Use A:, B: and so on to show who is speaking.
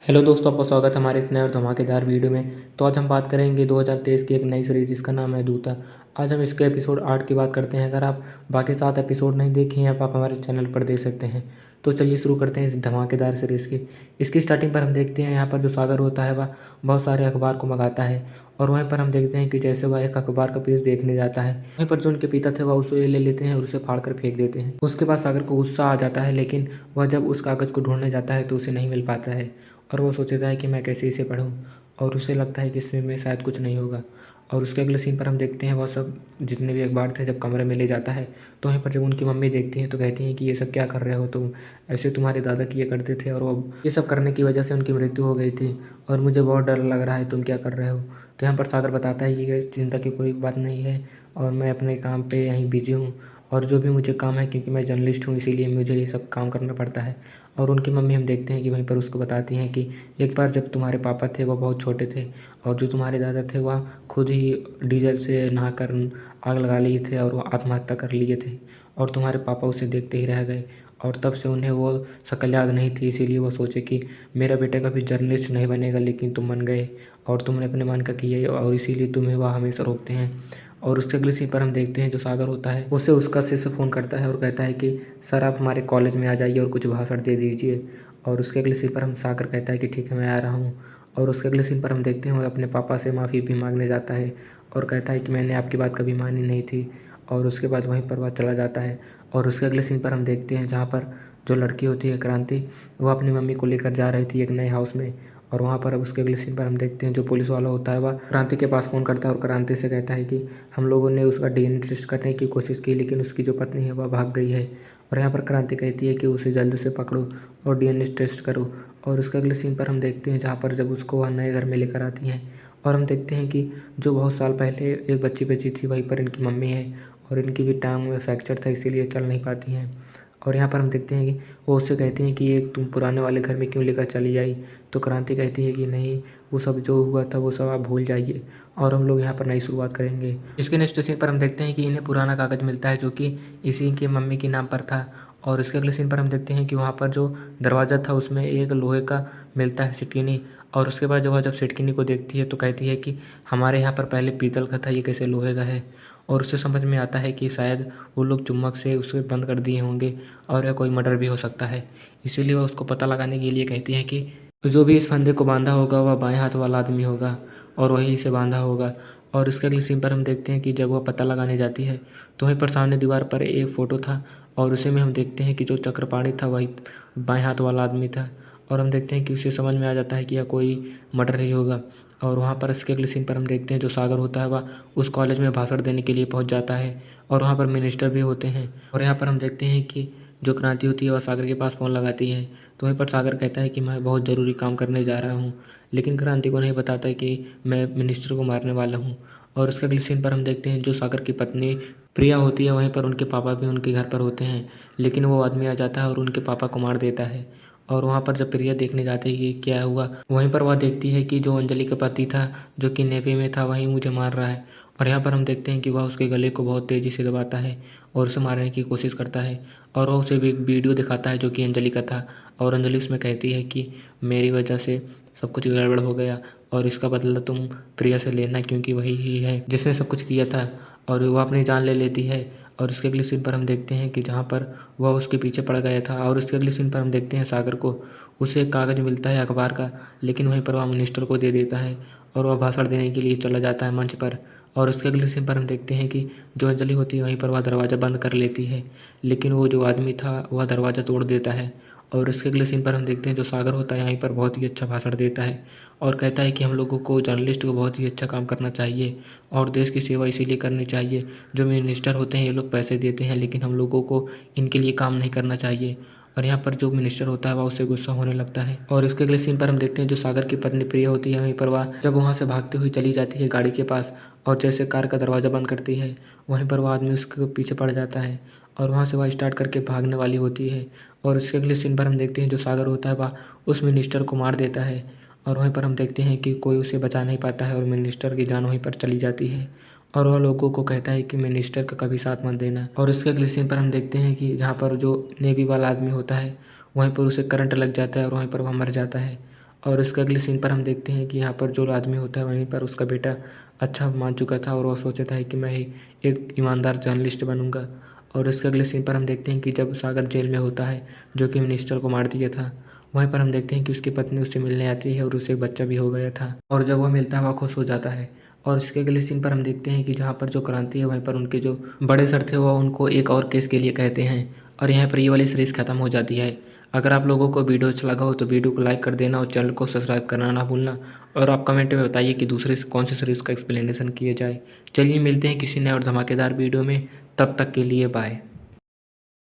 A: Hello दोस्तों, आपका स्वागत है हमारे इस नए और धमाकेदार वीडियो में। तो आज हम बात करेंगे 2023 की एक नई सीरीज़ जिसका नाम है दूता। आज हम इसके एपिसोड 8 की बात करते हैं। अगर आप बाकी 7 एपिसोड नहीं देखे हैं आप हमारे चैनल पर देख सकते हैं। तो चलिए शुरू करते हैं इस धमाकेदार सीरीज़ की। इसकी स्टार्टिंग पर हम देखते हैं यहाँ पर जो सागर होता है वह बहुत सारे अखबार को मंगाता है और वहीं पर हम देखते हैं कि जैसे वह एक अखबार का पेज देखने जाता है, वहीं पर जो उनके पिता थे वह उसे ले लेते हैं और उसे फाड़ कर फेंक देते हैं। उसके बाद सागर को गुस्सा आ जाता है, लेकिन वह जब उस कागज़ को ढूंढने जाता है तो उसे नहीं मिल पाता है और वो सोचता है कि मैं कैसे इसे पढूं, और उसे लगता है कि इसमें शायद कुछ नहीं होगा। और उसके अगले सीन पर हम देखते हैं वह सब जितने भी अखबार थे जब कमरे में ले जाता है, तो वहीं पर जब उनकी मम्मी देखती हैं तो कहती हैं कि ये सब क्या कर रहे हो तुम, ऐसे तुम्हारे दादा किया करते थे और वो ये सब करने की वजह से उनकी मृत्यु हो गई थी और मुझे बहुत डर लग रहा है, तुम क्या कर रहे हो। तो यहाँ पर सागर बताता है कि ये चिंता की कोई बात नहीं है और मैं अपने काम पे यहीं बिजी हूँ और जो भी मुझे काम है, क्योंकि मैं जर्नलिस्ट हूँ इसीलिए मुझे ये सब काम करना पड़ता है। और उनकी मम्मी हम देखते हैं कि वहीं पर उसको बताती हैं कि एक बार जब तुम्हारे पापा थे वो बहुत छोटे थे और जो तुम्हारे दादा थे वह खुद ही डीजल से नहाकर आग लगा लिए थे और वो आत्महत्या कर लिए थे और तुम्हारे पापा उसे देखते ही रह गए और तब से उन्हें वो शक्ल याद नहीं थी, इसीलिए वो सोचे कि मेरा बेटा कभी जर्नलिस्ट नहीं बनेगा, लेकिन तुम बन गए और तुमने अपने मन का किया और इसीलिए तुम्हें वह हमेशा रोकते हैं। और उसके अगले सीन पर हम देखते हैं जो सागर होता है उसे उसका शिष्य फ़ोन करता है और कहता है कि सर आप हमारे कॉलेज में आ जाइए और कुछ भाषण दे दीजिए। और उसके अगले सीन पर हम सागर कहता है कि ठीक है मैं आ रहा हूँ। और उसके अगले सीन पर हम देखते हैं वो अपने पापा से माफ़ी भी मांगने जाता है और कहता है कि मैंने आपकी बात कभी मानी नहीं थी। और उसके बाद वहीं पर वह चला जाता है। और उसके अगले सीन पर हम देखते हैं जहाँ पर जो लड़की होती है क्रांति, वह अपनी मम्मी को लेकर जा रही थी एक नए हाउस में। और वहाँ पर अब उसके अगले सीन पर हम देखते हैं जो पुलिस वाला होता है वह क्रांति के पास फ़ोन करता है और क्रांति से कहता है कि हम लोगों ने उसका डीएनए टेस्ट करने की कोशिश की, लेकिन उसकी जो पत्नी है वह भाग गई है। और यहाँ पर क्रांति कहती है कि उसे जल्द से पकड़ो और डीएनए टेस्ट करो। और उसके अगले सीन पर हम देखते हैं जहाँ पर जब उसको वह नए घर में लेकर आती हैं और हम देखते हैं कि जो बहुत साल पहले एक बच्ची बची थी वहीं पर इनकी मम्मी है और इनकी भी टांग में फ्रैक्चर था इसीलिए चल नहीं पाती हैं। और यहाँ पर हम देखते हैं कि वो उससे कहती हैं कि ये तुम पुराने वाले घर में क्यों लेकर चली आई। तो क्रांति कहती है कि नहीं, वो सब जो हुआ था वो सब आप भूल जाइए और हम लोग यहाँ पर नई शुरुआत करेंगे। इसके नेक्स्ट सीन पर हम देखते हैं कि इन्हें पुराना कागज़ मिलता है जो कि इसी के मम्मी के नाम पर था। और इसके अगले सीन पर हम देखते हैं कि वहाँ पर जो दरवाज़ा था उसमें एक लोहे का मिलता है सिटकिनी। और उसके बाद जब सिटकिनी को देखती है तो कहती है कि हमारे यहाँ पर पहले पीतल का था, ये कैसे लोहे का है। और उससे समझ में आता है कि शायद वो लोग चुम्बक से उसे बंद कर दिए होंगे और या कोई मर्डर भी हो सकता है। इसीलिए वह उसको पता लगाने के लिए कहती है कि जो भी इस फंदे को बांधा होगा वह बाएं हाथ वाला आदमी होगा और वही इसे बांधा होगा। और इसके अगले सीन पर हम देखते हैं कि जब वह पता लगाने जाती है तो वहीं पर सामने दीवार पर एक फ़ोटो था और उसी में हम देखते हैं कि जो चक्रपाणी था वही बाएं हाथ वाला आदमी था। और हम देखते हैं कि उसे समझ में आ जाता है कि यह कोई मर्डर ही होगा। और वहाँ पर इसके अगले सीन पर हम देखते हैं जो सागर होता है वह उस कॉलेज में भाषण देने के लिए पहुँच जाता है और वहाँ पर मिनिस्टर भी होते हैं। और यहाँ पर हम देखते हैं कि जो क्रांति होती है वह सागर के पास फ़ोन लगाती है, तो वहीं पर सागर कहता है कि मैं बहुत ज़रूरी काम करने जा रहा हूँ, लेकिन क्रांति को नहीं बताता कि मैं मिनिस्टर को मारने वाला हूँ। और उसके अगले सीन पर हम देखते हैं जो सागर की पत्नी प्रिया होती है वहीं पर उनके पापा भी उनके घर पर होते हैं, लेकिन वो आदमी आ जाता है और उनके पापा को मार देता है। और वहाँ पर जब प्रिया देखने जाती है कि क्या हुआ, वहीं पर वह देखती है कि जो अंजलि का पति था जो कि नेवी में था वही मुझे मार रहा है। और यहाँ पर हम देखते हैं कि वह उसके गले को बहुत तेज़ी से दबाता है और उसे मारने की कोशिश करता है। और वह उसे भी एक वीडियो दिखाता है जो कि अंजलि का था और अंजलि उसमें कहती है कि मेरी वजह से सब कुछ गड़बड़ हो गया और इसका बदला तुम प्रिया से लेना, क्योंकि वही ही है जिसने सब कुछ किया था। और वह अपनी जान ले लेती है। और उसके अगले सीन पर हम देखते हैं कि जहाँ पर वह उसके पीछे पड़ गया था और उसके अगले सीन पर हम देखते हैं सागर को उसे एक कागज़ मिलता है अखबार का, लेकिन वहीं पर वह मिनिस्टर को दे देता है और वह भाषण देने के लिए चला जाता है मंच पर। और उसके अगले सीन पर हम देखते हैं कि जो अंजलि होती है वहीं पर वह दरवाज़ा बंद कर लेती है, लेकिन वो जो आदमी था वह दरवाज़ा तोड़ देता है। और इसके अगले सीन पर हम देखते हैं जो सागर होता है यहीं पर बहुत ही अच्छा भाषण देता है और कहता है कि हम लोगों को जर्नलिस्ट को बहुत ही अच्छा काम करना चाहिए और देश की सेवा इसीलिए करनी चाहिए। जो मिनिस्टर होते हैं ये लोग पैसे देते हैं, लेकिन हम लोगों को इनके लिए काम नहीं करना चाहिए। और यहाँ पर जो मिनिस्टर होता है वह उससे गुस्सा होने लगता है। और इसके अगले सीन पर हम देखते हैं जो सागर की पत्नी प्रिया होती है वहीं पर वह जब वहाँ से भागते हुए चली जाती है गाड़ी के पास और जैसे कार का दरवाज़ा बंद करती है वहीं पर वह आदमी उसके पीछे पड़ जाता है और वहाँ से वह स्टार्ट करके भागने वाली होती है। और इसके अगले सीन पर हम देखते हैं जो सागर होता है वह उस मिनिस्टर को मार देता है और वहीं पर हम देखते हैं कि कोई उसे बचा नहीं पाता है और मिनिस्टर की जान वहीं पर चली जाती है। और वह लोगों को कहता है कि मिनिस्टर का कभी साथ मत देना। और इसके अगले सीन पर हम देखते हैं कि जहाँ पर जो नेवी वाला आदमी होता है वहीं पर उसे करंट लग जाता है और वहीं पर वह मर जाता है। और इसके अगले सीन पर हम देखते हैं कि यहाँ पर जो आदमी होता है वहीं पर उसका बेटा अच्छा मान चुका था और वो सोचता है कि मैं ही एक ईमानदार जर्नलिस्ट बनूंगा। और इसके अगले सीन पर हम देखते हैं कि जब सागर जेल में होता है, जो कि मिनिस्टर को मार दिया था, वहीं पर हम देखते हैं कि उसकी पत्नी उससे मिलने आती है और उसे एक बच्चा भी हो गया था। और जब वह मिलता है वह खुश हो जाता है। और इसके अगले सीन पर हम देखते हैं कि जहाँ पर जो क्रांति है वहीं पर उनके जो बड़े सर थे वह उनको एक और केस के लिए कहते हैं और यहाँ पर ये वाली सीरीज़ ख़त्म हो जाती है। अगर आप लोगों को वीडियो अच्छा लगा हो तो वीडियो को लाइक कर देना और चैनल को सब्सक्राइब करना ना भूलना। और आप कमेंट में बताइए कि दूसरे कौन से सीरीज़ का एक्सप्लेनेशन किया जाए। चलिए मिलते हैं किसी नए और धमाकेदार वीडियो में, तब तक के लिए बाय।